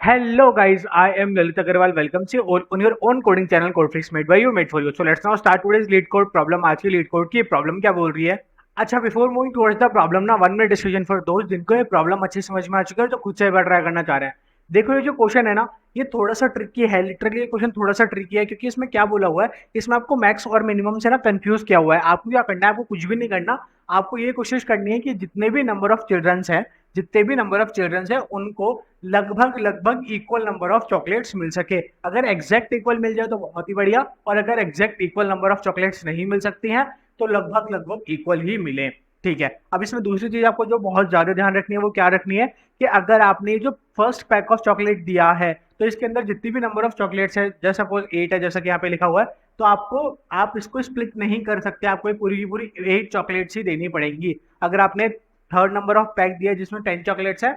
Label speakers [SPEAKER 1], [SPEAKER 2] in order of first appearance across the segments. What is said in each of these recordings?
[SPEAKER 1] Hello guys, I am Lalit Agarwal. Welcome to on your own coding channel CodeFreaks made by you, made for you. So let's now start today's lead code problem. आज की lead code की problem क्या बोल रही है? अच्छा, before moving towards the problem ना, 1 minute discussion for दोस्त जिनको ये प्रॉब्लम अच्छी समझ में आ चुका है तो खुद से एक बार ट्राई करना चाह रहे हैं। देखो, ये जो क्वेश्चन है ना, ये थोड़ा सा ट्रिकी है। लिटरली ये क्वेश्चन थोड़ा सा ट्रिकी है क्योंकि इसमें क्या बोला हुआ है, इसमें आपको मैक्स और मिनिमम से ना कंफ्यूज किया हुआ है। आपको क्या करना है, आपको कुछ भी नहीं करना। आपको ये कोशिश करनी है कि जितने भी नंबर ऑफ चिल्ड्रंस है, जितने भी नंबर ऑफ चिल्ड्रंस है, उनको लगभग लगभग इक्वल नंबर ऑफ चॉकलेट्स मिल सके। अगर एग्जैक्ट इक्वल मिल जाए तो बहुत ही बढ़िया, और अगर exact equal number of chocolates नहीं मिल सकती हैं तो लगभग लगभग इक्वल ही मिले। ठीक है, अब इसमें दूसरी चीज आपको जो बहुत ज्यादा ध्यान रखनी है वो क्या रखनी है कि अगर आपने जो फर्स्ट पैक ऑफ चॉकलेट दिया है तो इसके अंदर जितनी भी नंबर ऑफ चॉकलेट्स है, जैसे सपोज 8 है जैसा कि यहाँ पे लिखा हुआ है, तो आप इसको स्प्लिट नहीं कर सकते। आपको पूरी की पूरी 8 चॉकलेट्स ही देनी पड़ेंगी। अगर आपने थर्ड नंबर ऑफ पैक दिया है जिसमें 10 चॉकलेट्स है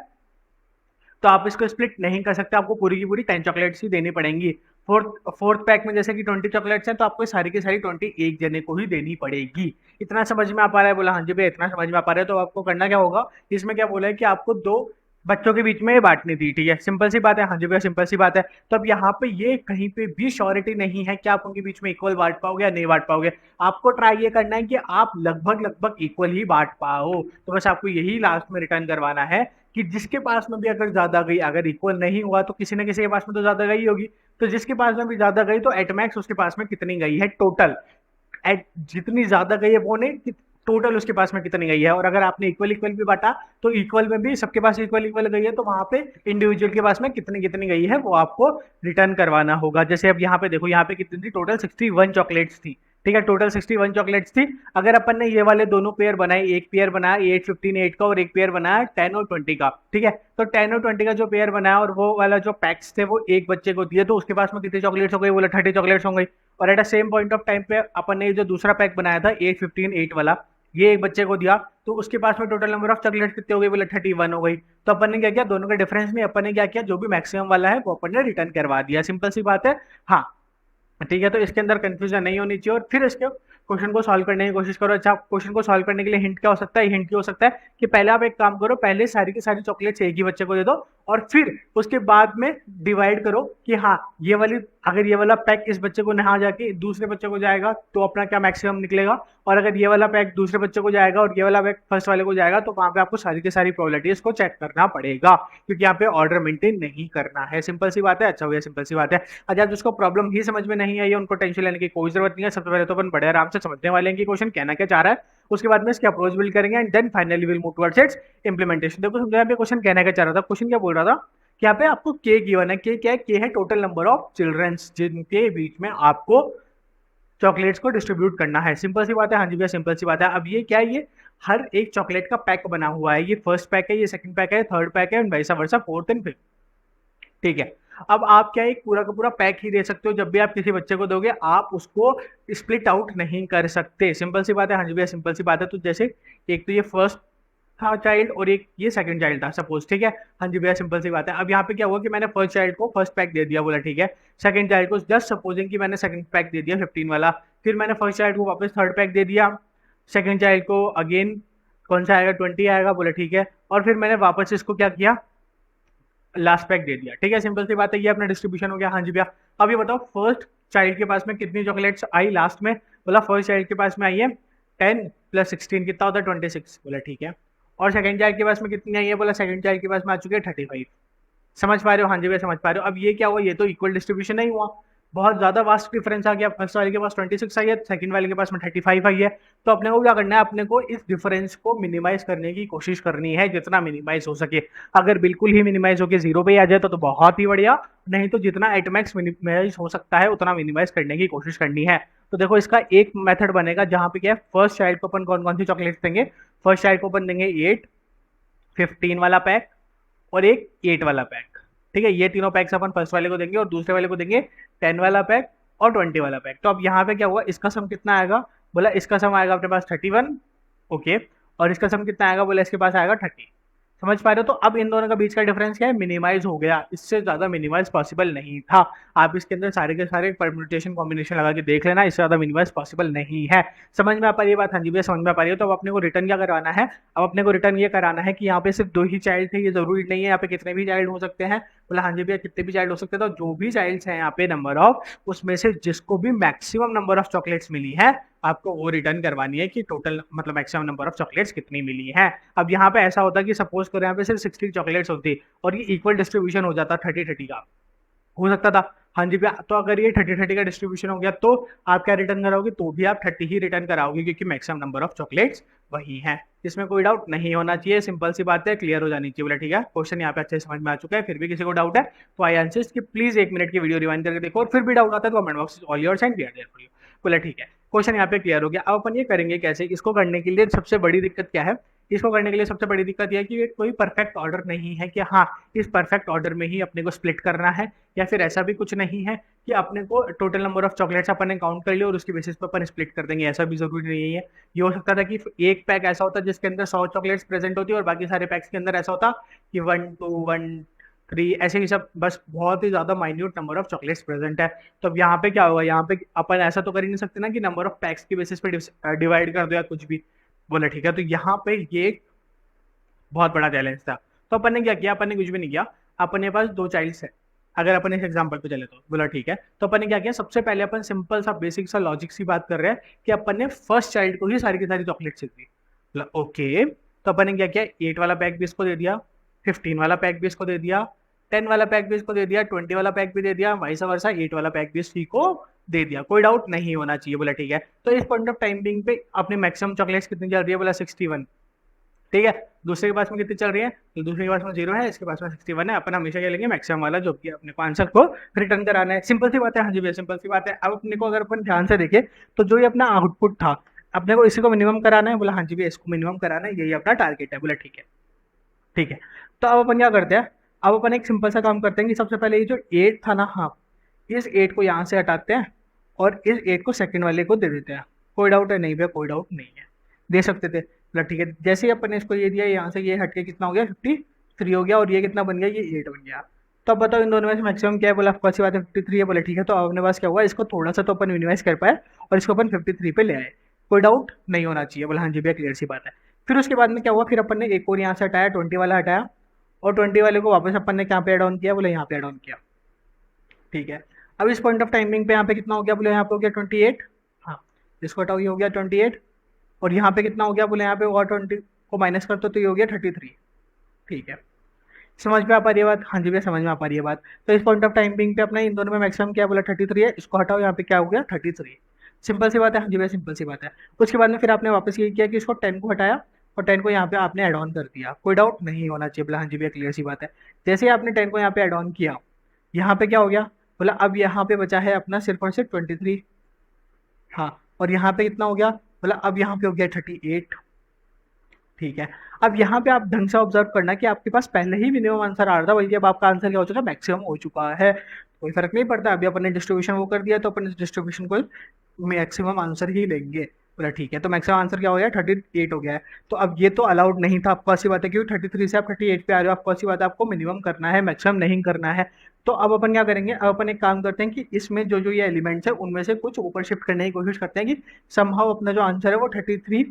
[SPEAKER 1] तो आप इसको स्प्लिट नहीं कर सकते। आपको पूरी की पूरी 10 चॉकलेट्स ही देनी पड़ेंगी। फोर्थ पैक में जैसे कि 20 चॉकलेट्स हैं तो आपको सारी की सारी 20 एक जने को ही देनी पड़ेगी। इतना समझ में आ पा रहा है? बोला हाँ जी भैया, इतना समझ में आ पा रहा है। तो आपको करना क्या होगा, इसमें क्या बोला है कि आपको दो बच्चों के बीच में ये बांटनी थी। ठीक है, सिंपल सी बात है। हाँ जी भैया, सिंपल सी बात है। तो अब यहाँ पे ये कहीं पे भी श्योरिटी नहीं है कि आप उनके बीच में इक्वल बांट पाओगे या नहीं बांट पाओगे। आपको ट्राई ये करना है कि आप लगभग लगभग इक्वल ही बांट पाओ। तो बस आपको यही लास्ट में रिटर्न करवाना है कि जिसके पास में भी अगर ज्यादा गई, अगर इक्वल नहीं हुआ तो किसी न किसी के पास में तो ज्यादा गई होगी। तो जिसके पास में भी ज्यादा गई तो एट मैक्स उसके पास में कितनी गई है टोटल, एट जितनी ज्यादा गई है वो नहीं, टोटल उसके पास में कितनी गई है। और अगर आपने इक्वल इक्वल भी बांटा तो इक्वल में भी सबके पास इक्वल इक्वल गई है, तो वहां पे इंडिविजुअल के पास में कितनी कितनी गई है वो आपको रिटर्न करवाना होगा। जैसे अब यहाँ पे देखो, यहाँ पे कितनी थी, टोटल 61 चॉकलेट्स थी। ठीक है, टोटल 61 चॉकलेट्स थी। अगर अपन ने ये वाले दोनों पेयर बनाए, एक पेयर बनाया 8 15 8 का और एक पेयर बनाया 10 और 20 का। ठीक है, तो 10 और 20 का जो पेयर बनाया और वो वाला जो पैक्स थे वो एक बच्चे को दिए, तो उसके पास में कितनी चॉकलेट्स हो गई? बोला 30 चॉकलेट्स हो गई। और at the same point of time पे अपन ने जो दूसरा पैक बनाया था 8 15 8 वाला, ये एक बच्चे को दिया, तो उसके पास में टोटल नंबर ऑफ चॉकलेट कितने हो गई? बोले 31 हो गई। तो अपन ने क्या किया, दोनों का डिफरेंस में अपन ने क्या किया, जो भी मैक्सिमम वाला है वो अपन ने रिटर्न करवा दिया। सिंपल सी बात है। हाँ, ठीक है, तो इसके अंदर कंफ्यूजन नहीं होनी चाहिए। और फिर इसके क्वेश्चन को सॉल्व करने की कोशिश करो। अच्छा, क्वेश्चन को सॉल्व करने के लिए हिंट क्या हो सकता है? हिंट क्या हो सकता है कि पहले आप एक काम करो, पहले सारी की सारी चॉकलेट्स एक ही बच्चे को दे दो और फिर उसके बाद में डिवाइड करो कि हाँ, ये वाली, अगर ये वाला पैक इस बच्चे को नहा जाके दूसरे बच्चे को जाएगा तो अपना क्या मैक्सिमम निकलेगा, और अगर ये वाला पैक दूसरे बच्चे को जाएगा और ये वाला पैक फर्स्ट वाले को जाएगा तो वहां पे आपको सारी की सारी प्रोबेबिलिटीज को चेक करना पड़ेगा, क्योंकि यहाँ पे ऑर्डर मेंटेन नहीं करना है। सिंपल सी बात है। अच्छा भैया, सिंपल सी बात है। अच्छा, जिसको प्रॉब्लम ही समझ में नहीं आई है उनको टेंशन लेने की कोई जरूरत नहीं है। सबसे पहले तो अपन बड़े आराम से समझने वाले हैं कि क्वेश्चन कहना क्या चाह रहा है, उसके बाद में इसके अप्रोच बिल्ड करेंगे and then finally will move towards its implementation. देखो, समझा यहाँ पे क्वेश्चन कहना क्या चाह रहा था। क्वेश्चन क्या बोल रहा था कि यहाँ पे आपको के गिवन है। के क्या है? के है टोटल नंबर ऑफ चिल्ड्रंस जिनके बीच में आपको चॉकलेट्स को डिस्ट्रीब्यूट करना है। सिंपल सी बात है। हाँ जी भैया, सिंपल सी बात है। अब ये क्या है, ये हर एक चॉकलेट का पैक बना हुआ है। ये फर्स्ट पैक है, ये सेकंड पैक है, थर्ड पैक है एंड वैसा वर्सा फोर्थ एंड फिफ्थ। ठीक है, अब आप क्या एक पूरा का पूरा पैक ही दे सकते हो। जब भी आप किसी बच्चे को दोगे आप उसको स्प्लिट आउट नहीं कर सकते। सिंपल सी बात है। हाँ जी भैया, सिंपल सी बात है। तो जैसे एक तो ये फर्स्ट था चाइल्ड और एक ये सेकंड चाइल्ड था सपोज। ठीक है, हाँ जी भैया, सिंपल सी बात है। अब यहाँ पे क्या हुआ कि मैंने फर्स्ट चाइल्ड को फर्स्ट पैक दे दिया, बोला ठीक है। सेकंड चाइल्ड को जस्ट सपोजिंग कि मैंने सेकंड पैक दे दिया 15 वाला, फिर मैंने फर्स्ट चाइल्ड को वापस थर्ड पैक दे दिया। सेकंड चाइल्ड को अगेन कौन सा आएगा? 20 आएगा, बोला ठीक है। और फिर मैंने वापस इसको क्या किया, लास्ट पैक दे दिया। ठीक है, सिंपल सी बात है। ये अपना डिस्ट्रीब्यूशन हो गया। हाँ जी भैया, अब ये बताओ फर्स्ट चाइल्ड के पास में कितनी चॉकलेट्स आई लास्ट में? बोला फर्स्ट चाइल्ड के पास में आई है 10 + 16 कितना होता है? 26। बोला ठीक है। और सेकंड चाइल्ड के पास में कितनी आई है? बोला सेकंड चाइल्ड के पास में आ चुके हैं 35। समझ पा रहे हो? हाँ जी भैया, समझ पा रहे हो। अब ये क्या हुआ, ये तो इक्वल डिस्ट्रीब्यूशन नहीं हुआ, बहुत ज्यादा वास्ट डिफरेंस आ गया। फर्स्ट वाले के पास 26 आई है, सेकंड वाले के पास में 35 आई है। तो अपने को क्या करना है, अपने को इस डिफरेंस को मिनिमाइज करने की कोशिश करनी है जितना मिनिमाइज हो सके। अगर बिल्कुल ही मिनिमाइज होकर 0 पे आ जाए तो बहुत ही बढ़िया, नहीं तो जितना एटमैक्स मिनिमाइज हो सकता है उतना मिनिमाइज करने की कोशिश करनी है। तो देखो, इसका एक मेथड बनेगा जहां पे क्या है, फर्स्ट चाइल्ड को अपन कौन कौन सी चॉकलेट देंगे? फर्स्ट चाइल्ड को अपन देंगे 8, 15 वाला पैक और एक 8 वाला पैक। ठीक है, ये तीनों पैक्स अपन फर्स्ट वाले को देंगे और दूसरे वाले को देंगे 10 वाला पैक और 20 वाला पैक। तो अब यहाँ पे क्या हुआ, इसका सम कितना आएगा? बोला इसका सम आएगा अपने पास 31। ओके, और इसका सम कितना आएगा? बोला इसके पास आएगा 30। समझ पा रहे हो? तो अब इन दोनों का बीच का डिफरेंस क्या है, मिनिमाइज हो गया। इससे ज्यादा मिनिमाइज पॉसिबल नहीं था। आप इसके अंदर सारे के सारे परम्यूटेशन कॉम्बिनेशन लगा के देख लेना, इससे ज्यादा मिनिमाइज पॉसिबल नहीं है। समझ में आ पा रही है बात? हाँ जी भैया, समझ में आ पा रही है। तो अब अपने को रिटर्न क्या कराना है? अब अपने को रिटर्न ये कराना है कि यहाँ पे सिर्फ 2 ही चाइल्ड थे, ये जरूरी नहीं है यहाँ पे कितने भी चाइल्ड हो सकते हैं। बोला हाँ जी भैया कितने भी चाइल्ड हो सकते हैं, तो जो भी चाइल्ड्स हैं यहाँ पे नंबर ऑफ, उसमें से जिसको भी मैक्सिमम नंबर ऑफ चॉकलेट्स मिली है आपको वो रिटर्न करवानी है कि टोटल मतलब मैक्सिमम नंबर ऑफ चॉकलेट्स कितनी मिली है। अब यहाँ पे ऐसा होता कि सपोज करो यहाँ पे सिर्फ 60 चॉकलेट्स होती और ये इक्वल डिस्ट्रीब्यूशन हो जाता 30-30 का, हो सकता था। हाँ जी भैया, तो अगर ये 30-30 का डिस्ट्रीब्यूशन हो गया तो आप क्या रिटर्न कराओगे, तो भी आप 30 ही रिटर्न कराओगे क्योंकि मैक्सिमम नंबर ऑफ चॉकलेट्स वही है। इसमें कोई डाउट नहीं होना चाहिए, सिंपल सी बात है, क्लियर हो जानी चाहिए। बोला ठीक है, क्वेश्चन यहाँ पे अच्छे समझ में आ चुका है। फिर भी किसी को डाउट है तो आई आंसर की प्लीज 1 मिनट की वीडियो रिवाइंड करके देखो, और फिर भी डाउट आता है तो comment box all yours and clear for you. बोला ठीक है, क्वेश्चन यहाँ पे क्लियर हो गया। अब अपन ये करेंगे कैसे, इसको करने के लिए सबसे बड़ी दिक्कत क्या है, इसको करने के लिए सबसे बड़ी दिक्कत यह है कि ये कोई परफेक्ट ऑर्डर नहीं है कि हाँ इस परफेक्ट ऑर्डर में ही अपने को स्प्लिट करना है, या फिर ऐसा भी कुछ नहीं है कि अपने को टोटल नंबर ऑफ चॉकलेट्स अपन ने काउंट कर लिया और उसके बेसिस पर अपन स्प्लिट कर देंगे, ऐसा भी जरूरी नहीं है। ये हो सकता था कि एक पैक ऐसा होता जिसके अंदर 100 चॉकलेट्स प्रेजेंट होती और बाकी सारे पैक्स के अंदर ऐसा होता कि 1 2 1 3 ऐसे ही सब, बस बहुत ही ज्यादा minute number of chocolates present है। तो अब यहाँ पे क्या होगा, यहाँ पे अपन ऐसा तो कर ही नहीं सकते ना कि नंबर ऑफ पैक्स के बेसिस पे डिवाइड कर दो या कुछ भी। बोले ठीक है, तो यहाँ पे ये बहुत बड़ा चैलेंज था। तो अपन ने क्या किया, अपन ने कुछ भी नहीं किया, अपन के पास 2 चाइल्ड्स है, अगर अपन इस एग्जांपल पे चले तो। बोला ठीक है, तो अपन ने क्या किया, सबसे पहले अपन सिंपल सा बेसिक सा लॉजिक सी बात कर रहे हैं कि अपन ने फर्स्ट चाइल्ड को ही सारी की सारी चॉकलेट्स दी। बोला ओके, तो अपन ने क्या किया, 8 वाला पैक भी इसको दे दिया, 15 वाला पैक भी इसको दे दिया, 10 वाला पैक भी इसको दे दिया, 20 वाला पैक भी दे दिया, वाइस वर्सा 8 वाला पैक भी इसी को दे दिया। कोई डाउट नहीं होना चाहिए। बोला ठीक है, तो इस पॉइंट ऑफ टाइमिंग पे अपनी मैक्सिमम चॉकलेट्स कितनी चल रही है, बोला 61। ठीक है, दूसरे के पास में कितनी चल रही है, तो दूसरे के पास में 0 है, इसके पास में 61 है। अपन हमेशा क्या लेंगे, मैक्सिमम वाला, जो कि अपने को आंसर को रिटर्न कराना है। सिंपल सी बात है, हाँ जी भैया सिंपल सी बात है। अब अपने को अगर अपन ध्यान से देखें तो जो ये अपना आउटपुट था, अपने को इसी को मिनिमम कराना है। बोला हाँ जी भैया इसको मिनिमम कराना है, यही अपना टारगेट है। बोला ठीक है, ठीक है। तो अब अपन क्या करते हैं, अब अपन एक सिंपल सा काम करते हैं कि सबसे पहले ये जो 8 था ना, हाँ इस 8 को यहाँ से हटाते हैं और इस 8 को सेकंड वाले को दे देते हैं। कोई डाउट है, नहीं भैया कोई डाउट नहीं है, दे सकते थे। मतलब ठीक है, जैसे ही अपन ने इसको ये दिया, यहाँ से ये हट के कितना हो गया, 53 हो गया, और ये कितना बन गया, ये 8 बन गया। तो अब बताओ इन दोनों में से मैक्सिमम क्या है, बोला ऑफ कोर्स सी बात है 53 है। बोले ठीक है, तो अपने पास क्या हुआ, इसको थोड़ा सा तो अपन मिनिमाइज कर पाए और इसको अपन 53 पे ले आए। कोई डाउट नहीं होना चाहिए। बोला हाँ जी भैया क्लियर सी बात है। फिर उसके बाद में क्या हुआ, फिर अपन ने एक और यहाँ से हटाया, 20 वाला हटाया, और 20 वाले को वापस अपन ने कहाँ पे एड ऑन किया, बोले यहाँ पे एड ऑन किया। ठीक है, अब इस पॉइंट ऑफ टाइमिंग पे यहाँ पे कितना हो गया, बोले यहाँ पे हो गया 28। हाँ, इसको हटाओ, ये हो गया 28, और यहाँ पे कितना हो गया, बोले यहाँ पे और 20 को माइनस कर तो ये हो गया 33। ठीक है, समझ में आ पा रही है बात, हाँ जी भैया समझ में आ पा रही है बात। तो इस पॉइंट ऑफ टाइमिंग पे अपना इन दोनों में मैक्सिमम क्या, बोला 33 है, इसको हटाओ, यहाँ पे क्या हो गया 33। सिंपल सी बात है, हाँ जी भैया सिंपल सी बात है। उसके बाद में फिर आपने वापस ये किया कि इसको 10 को हटाया और 10 को यहाँ पे आपने एड ऑन कर दिया। कोई डाउट नहीं होना चाहिए। बोला हाँ जी भैया क्लियर सी बात है। जैसे ही आपने 10 को यहाँ पे एड ऑन किया, यहाँ पे क्या हो गया, बोला अब यहाँ पे बचा है अपना सिर्फ और सिर्फ 23। हाँ, और यहाँ पे कितना हो गया, बोला अब यहाँ पे हो गया 38। ठीक है, अब यहाँ पे आप ढंग से ऑब्जर्व करना कि आपके पास पहले ही मिनिमम आंसर आ रहा था, बल्कि अब आपका आंसर क्या हो चुका है, मैक्सिमम हो चुका है। कोई फर्क नहीं पड़ता, अभी अपन ने डिस्ट्रीब्यूशन वो कर दिया तो अपन इस डिस्ट्रीब्यूशन को मैक्सिमम आंसर ही लेंगे। बोला ठीक है, तो मैक्सिमम आंसर क्या हो गया, 38 हो गया है। तो अब ये तो अलाउड नहीं था, आपको ऐसी बात है, क्योंकि 33 से आप 38 पे आ रहे हो, आपको ऐसी बात है, आपको मिनिमम करना है, मैक्सिमम नहीं करना है। तो अब अपन क्या करेंगे, अब अपन एक काम करते हैं कि इसमें जो जो ये एलिमेंट्स है उनमें से कुछ ऊपर शिफ्ट करने की कोशिश करते हैं कि समहाउ अपना जो आंसर है वो 33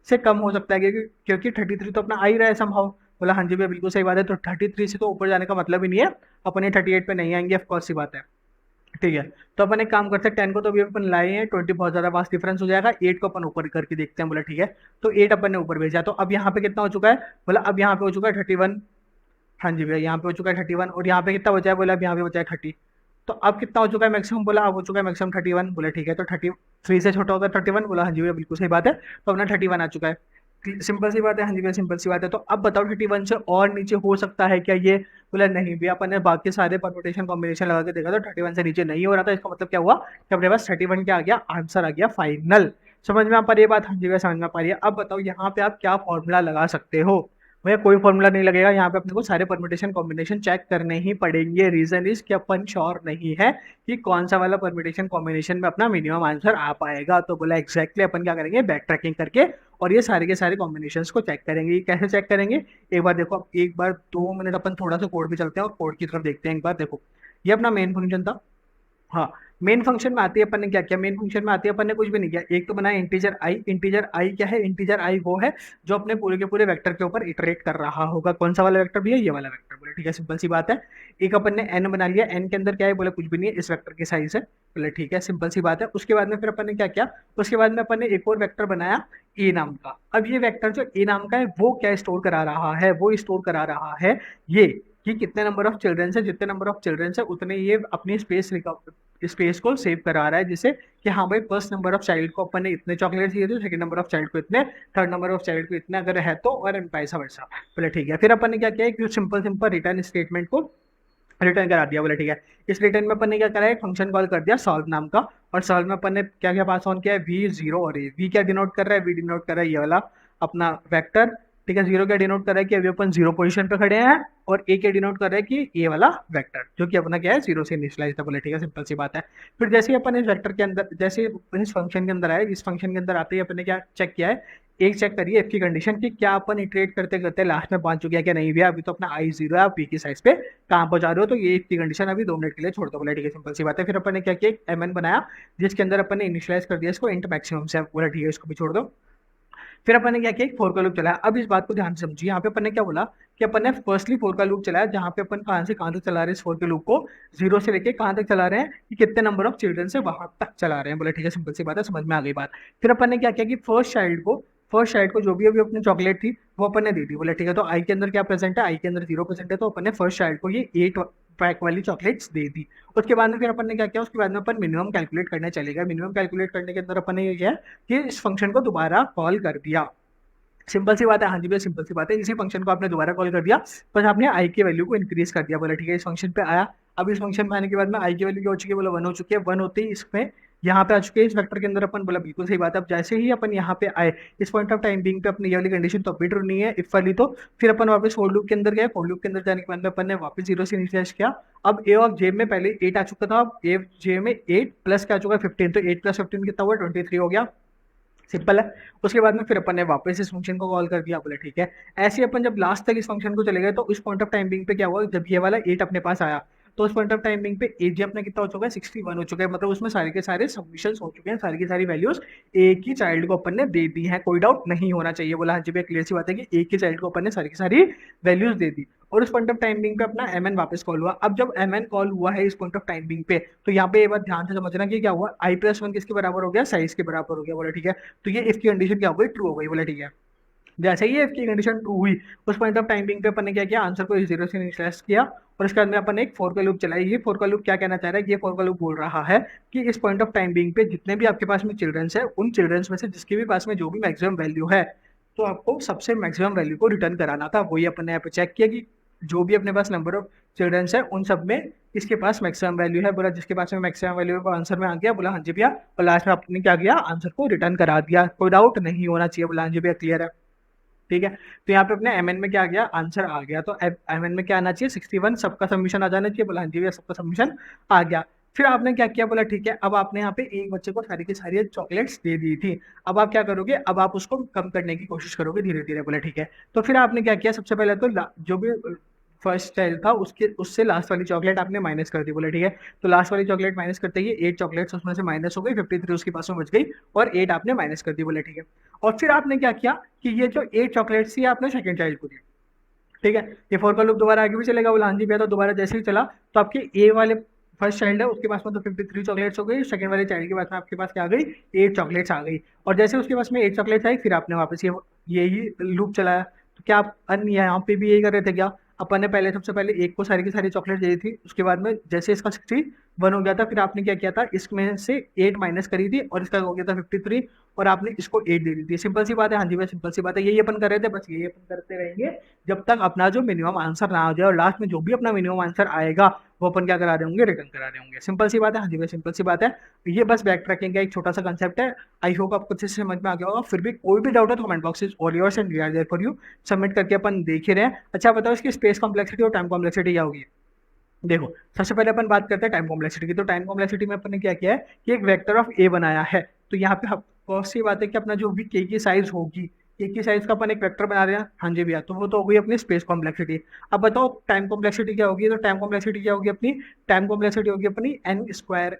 [SPEAKER 1] से कम हो सकता है, क्योंकि 33 तो अपना आ ही रहा है समहाउ। बोला हाँ जी भैया बिल्कुल सही बात है, तो 33 से तो ऊपर जाने का मतलब ही नहीं है, अपन ये 38 पे नहीं आएंगे, ऑफकोर्स सी बात है। ठीक है, तो अपन एक काम करते हैं, 10 को तो अभी अपन लाए हैं, 20 बहुत ज्यादा वास्ट डिफरेंस हो जाएगा, 8 को अपन ऊपर करके देखते हैं। बोला ठीक है, तो 8 अपन ने ऊपर भेजा, तो अब यहाँ पे कितना हो चुका है, बोला अब यहाँ पे हो चुका है 31। हाँ जी भैया यहाँ पे हो चुका है 31, और यहाँ पे कितना बचा है, बोला अब यहाँ पे बचा है 30। तो अब कितना हो चुका है मैक्सिमम, बोला अब हो चुका है मैक्सिमम 31। बोला ठीक है, तो 33 से छोटा होता है 31। बोला हाँ जी भैया बिल्कुल सही बात है, तो अपना 31 आ चुका है। सिंपल सी बात है, हाँ जी भैया सिंपल सी बात है। तो अब बताओ 31 से और नीचे हो सकता है क्या ये, बोला नहीं भैया, अपन ने बाकी सारे परम्यूटेशन कॉम्बिनेशन लगा के देखा तो 31 से नीचे नहीं हो रहा था। इसका मतलब क्या हुआ कि अपने पास 31 क्या आ गया, आंसर आ गया फाइनल। समझ में आ पा रही है बात, हाँ जी भैया समझ में आ पा रही है। अब बताओ यहाँ पे आप क्या फॉर्मूला लगा सकते हो, भैया कोई फॉर्मूला नहीं लगेगा यहाँ पे, अपने को सारे परम्यूटेशन कॉम्बिनेशन चेक करने ही पड़ेंगे। रीजन इज कि अपन श्योर नहीं है कि कौन सा वाला परम्यूटेशन कॉम्बिनेशन में अपना मिनिमम आंसर आ पाएगा। तो बोला एग्जैक्टली अपन क्या करेंगे, बैक ट्रैकिंग करके और ये सारे के सारे कॉम्बिनेशंस को चेक करेंगे। कैसे चेक करेंगे, एक बार देखो, एक बार 2 मिनट अपन थोड़ा सा कोड पे चलते हैं और कोड की तरफ देखते हैं। एक बार देखो, ये अपना मेन फंक्शन था, हाँ मेन फंक्शन में आती है अपन ने क्या किया, मेन फंक्शन में आती है अपन ने कुछ भी नहीं किया, एक तो बनाया इंटीजर आई। इंटीजर आई क्या है, इंटीजर आई वो है जो अपने पूरे के पूरे वेक्टर के ऊपर इटरेट कर रहा होगा। कौन सा वाला वेक्टर भी है, ये वाला वेक्टर, बोले ठीक है, सिंपल सी बात है। एक अपन ने एन बना लिया, एन के अंदर क्या है, बोले कुछ भी नहीं है, इस वेक्टर की साइज है, बोले ठीक है, सिंपल सी बात है। उसके बाद में फिर अपन ने क्या किया, उसके बाद में अपन ने एक और वेक्टर बनाया ए नाम का। अब ये वेक्टर जो ए नाम का है वो क्या स्टोर करा रहा है, वो स्टोर करा रहा है ये कि कितने नंबर ऑफ चिल्ड्रंस है, जितने नंबर ऑफ चिल्ड्रंस है उतने ये अपनी स्पेस को सेव करा रहा है, जिससे कि हाँ भाई फर्स्ट नंबर ऑफ चाइल्ड को अपन ने इतने चॉकलेट दिए थे, सेकंड नंबर ऑफ चाइल्ड को इतने, थर्ड नंबर ऑफ चाइल्ड को इतने अगर है तो, और पैसा वैसा, बोले ठीक है। फिर अपन ने क्या किया, एक सिंपल सिंपल रिटर्न स्टेटमेंट को रिटर्न करा दिया, बोले ठीक है। इस रिटर्न में अपन ने क्या करा है, एक फंक्शन कॉल कर दिया सॉल्व नाम का, और सॉल्व में अपन ने क्या क्या पास ऑन किया है, वी जीरो और ए। वी क्या डिनोट कर रहा है, वी डिनोट कर रहा है ये वाला अपना वेक्टर, ठीक है। जीरो क्या डिनोट कर रहा है कि अभी अपन जीरो पोजीशन पे खड़े हैं, और ए क्या डिनोट कर रहा है कि ये वाला वेक्टर जो कि अपना क्या है जीरो से इनिशियलाइज था, बोले ठीक है, सिंपल सी बात है। फिर जैसे ही अपन इस वेक्टर के अंदर, जैसे इस फंक्शन के अंदर आए, इस फंक्शन के अंदर आते ही अपन ने क्या चेक किया है, एक चेक करिए इफ की कंडीशन कि क्या अपन इटरेट करते करते लास्ट में पहुंच चुके हैं क्या, नहीं भैया अभी तो अपना आई जीरो है, आप पी की साइज पे कहाँ पहुंचा रहे हो, तो ये इफ की कंडीशन अभी 2 मिनट के लिए छोड़ दो, बोले ठीक है, सिंपल सी बात है। फिर अपन ने क्या किया, एम एन बनाया जिसके अंदर अपन ने इनिशियलाइज कर दिया इसको इंट मैक्सिमम से, बोला ठीक है इसको भी छोड़ दो। फिर अपन ने क्या किया, एक फोर का लूप चलाया। अब इस बात को ध्यान से समझिए, यहाँ पे अपन ने क्या बोला कि अपन ने फर्स्टली फोर का लूप चलाया, जहाँ पे अपन कहाँ से कहाँ तक चला रहे हैं इस फोर के लूप को, जीरो से लेके कहाँ तक चला रहे हैं कि कितने नंबर ऑफ चिल्ड्रन से वहां तक चला रहे हैं, बोले ठीक है, सिंपल सी बात है, समझ में आ गई बात। फिर अपन ने क्या किया कि फर्स्ट चाइल्ड को जो भी अभी अपनी चॉकलेट थी वो अपन ने दी थी, बोले ठीक है। तो आई के अंदर क्या प्रेजेंट है, आई के अंदर 0% है, तो अपन ने फर्स्ट चाइल्ड को ये 8 पैक वाली चॉकलेट्स दे दी। उसके बाद में फिर अपन ने क्या किया, उसके बाद में अपन मिनिमम कैलकुलेट करने चले गए। मिनिमम कैलकुलेट करने के अंदर अपन ने ये किया कि इस फंक्शन को दोबारा कॉल कर दिया, सिंपल सी बात है, हाँ जी भैया सिंपल सी बात है। इसी फंक्शन को आपने दोबारा कॉल कर दिया, बस आपने आई की वैल्यू को इंक्रीज कर दिया, बोला ठीक है, इस फंक्शन पे आया। अब इस फंक्शन पे आने के बाद में आई की वैल्यू क्या हो चुकी है, बोला 1 हो चुकी है। 1 होते ही इसमें यहाँ पे आ चुके हैं इस वेक्टर के अंदर अपन, बोला बिल्कुल सही बात है। अब जैसे ही अपन यहाँ पे आए इस पॉइंट ऑफ टाइम बिंग पे अपनी ये वाली कंडीशन तो अभी ट्रू नहीं है इफ वाली, तो फिर अपन वापस फोर लूप के अंदर गए। फोर लूप के अंदर जाने के बाद में अपन ने वापस जीरो से इनिशियलाइज किया। अब ए ऑफ जे में पहले 8 आ चुका था, अब ए जे में 8 प्लस क्या आ चुका है 15, तो 8 प्लस 15 कितना हुआ, 23 हो गया, सिंपल है। उसके बाद में फिर अपन ने वापस इस फंक्शन को कॉल कर दिया, बोले ठीक है। ऐसे ही अपन जब लास्ट तक इस फंक्शन को चले गए तो इस पॉइंट ऑफ टाइमिंग पे क्या हुआ, जब ये वाला 8 अपने पास आया तो उस पॉइंट ऑफ टाइमिंग पे एज अपना कितना हो चुका है, 61 हो चुका है। मतलब उसमें सारे के सारे सबमिशन हो चुके हैं, सारी की सारी वैल्यूज एक ही चाइल्ड को अपन ने दे दी है, कोई डाउट नहीं होना चाहिए। बोला हाँ जी भैया क्लियर सी बात है कि एक ही चाइल्ड को अपन ने सारी की सारी वैल्यूज दे दी। और उस पॉइंट ऑफ टाइमिंग पे अपना एम एन वापस कॉल हुआ। अब जब एम एन कॉल हुआ है इस पॉइंट ऑफ टाइमिंग पे, तो यहाँ पे ये बात ध्यान से समझना कि क्या हुआ, आई प्लस वन किसके बराबर हो गया, साइज के बराबर हो गया, बोला ठीक है। तो ये इफ की कंडीशन क्या हो गई, ट्रू हो गई, बोला ठीक है। जैसे ही इफ की कंडीशन ट्रू हुई उस पॉइंट ऑफ टाइमिंग पे अपन ने क्या किया, आंसर को जीरो से इनिशियलाइज किया, और इसके बाद में अपन एक फोर का लूप चलाई। ये फोर का लूप क्या कहना चाह रहा है, ये फोर का लूप बोल रहा है कि इस पॉइंट ऑफ टाइम बिंग पे जितने भी आपके पास में चिल्ड्रंस है, उन चिल्ड्रंस में से जिसके भी पास में जो भी मैक्सिमम वैल्यू है, तो आपको सबसे मैक्सिमम वैल्यू को रिटर्न कराना था। वही अपन ने यहाँ पे चेक किया कि जो भी अपने पास नंबर ऑफ चिल्ड्रंस है उन सब में इसके पास मैक्सिमम वैल्यू है, बोला जिसके पास में मैक्सिमम वैल्यू है वो आंसर में आ गया, बोला हाँ जी भैया। और लास्ट में आपने क्या किया, आंसर को रिटर्न करा दिया, कोई डाउट नहीं होना चाहिए, बोला हाँ जी भैया क्लियर है, ठीक है। तो यहाँ पे अपने एम एन में क्या आ गया, आंसर आ गया। तो एम एन में क्या आना चाहिए, 61, सबका सबमिशन आ जाना चाहिए, बोला हाँ जी भैया सबका सबमिशन आ गया। फिर आपने क्या किया, बोला ठीक है, अब आपने यहाँ पे एक बच्चे को सारी की सारी चॉकलेट्स दे दी थी। अब आप क्या करोगे, अब आप उसको कम करने की कोशिश करोगे धीरे धीरे, बोला ठीक है। तो फिर आपने क्या किया, सबसे पहले तो जो भी फर्स्ट चाइल्ड था उसके उससे लास्ट वाली चॉकलेट आपने माइनस कर दी, बोले ठीक है। तो लास्ट वाली चॉकलेट माइनस करते ही 8 चॉकलेट्स उसमें से माइनस हो गई, 53 उसके पास में बच गई, और 8 आपने माइनस कर दी, बोले ठीक है। और फिर आपने क्या किया कि ये जो 8 चॉकलेट्स थी आपने सेकंड चाइल्ड को दी, ठीक है। ये फोर का लूप दोबारा आगे भी चलेगा, बोला हाँ जी भैया। तो दोबारा जैसे ही चला तो आपके ए वाले फर्स्ट चाइल्ड है उसके पास में तो 53 चॉकलेट्स हो गई, सेकंड वाले चाइल्ड के पास में आपके पास क्या आ गई, 8 चॉकलेट्स आ गई। और जैसे उसके पास में 8 चॉकलेट्स आई फिर आपने वापस ये यही लूप चलाया। तो क्या आप अन्य यहाँ पे भी यही कर रहे थे क्या, अपन ने पहले सबसे पहले एक को सारी की सारी चॉकलेट दे दी थी, उसके बाद में जैसे इसका 61 हो गया था फिर आपने क्या किया था, इसमें से 8 माइनस करी थी और इसका हो गया था 53, और आपने इसको 8 दे दी थी। सिंपल सी बात है, हाँ जी भाई सिंपल सी बात है, यही अपन कर रहे थे, बस यही अपन करते रहेंगे जब तक अपना जो मिनिमम आंसर ना आ जाए, और लास्ट में जो भी अपना मिनिमम आंसर आएगा वो अपन क्या करा रहे होंगे, रिटर्न करा रहे होंगे। सिंपल सी बात है, हाँ जी भाई सिंपल सी बात है। ये बस बैक ट्रैकिंग का एक छोटा सा कंसेप्ट है। आई होप आपको अच्छे से समझ में आ गया होगा। फिर भी कोई भी डाउट है तो comment box is all yours and we are there for you. Submit करके अपन देख ही रहे हैं। अच्छा बताओ इसकी स्पेस कॉम्प्लेक्सिटी और टाइम कॉम्प्लेक्सिटी क्या होगी। देखो सबसे पहले अपन बात करते हैं टाइम कॉम्प्लेक्सिटी की। तो टाइम कॉम्प्लेक्सिटी में अपन ने क्या किया है कि एक वेक्टर ऑफ ए बनाया है। तो यहाँ पे फर्स्ट सी बात है कि अपना जो भी के की साइज होगी, के की साइज का अपन एक वेक्टर बना रहे हैं, हाँ जी भैया, तो वो तो हो गई अपनी स्पेस कॉम्प्लेक्सिटी। अब बताओ टाइम कॉम्प्लेक्सिटी क्या होगी। तो टाइम कॉम्प्लेक्सिटी क्या होगी अपनी, टाइम कॉम्प्लेक्सिटी होगी अपनी एन स्क्वायर,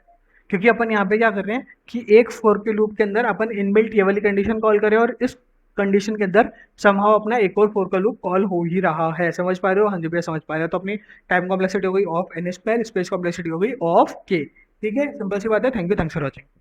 [SPEAKER 1] क्योंकि अपन यहाँ पे क्या कर रहे हैं कि एक फॉर के लूप के अंदर अपन इनबिल्ट ये वाली कंडीशन कॉल करें और इस कंडीशन के अंदर समहाउ अपना एक और फॉर का लूप कॉल हो ही रहा है। समझ पा रहे हो? हाँ जी भैया समझ पा रहे हो। तो अपनी टाइम कॉम्प्लेक्सिटी हो गई of n square, space complexity हो गई ऑफ के। ठीक है, सिंपल सी बात है। Thank you, thanks for watching.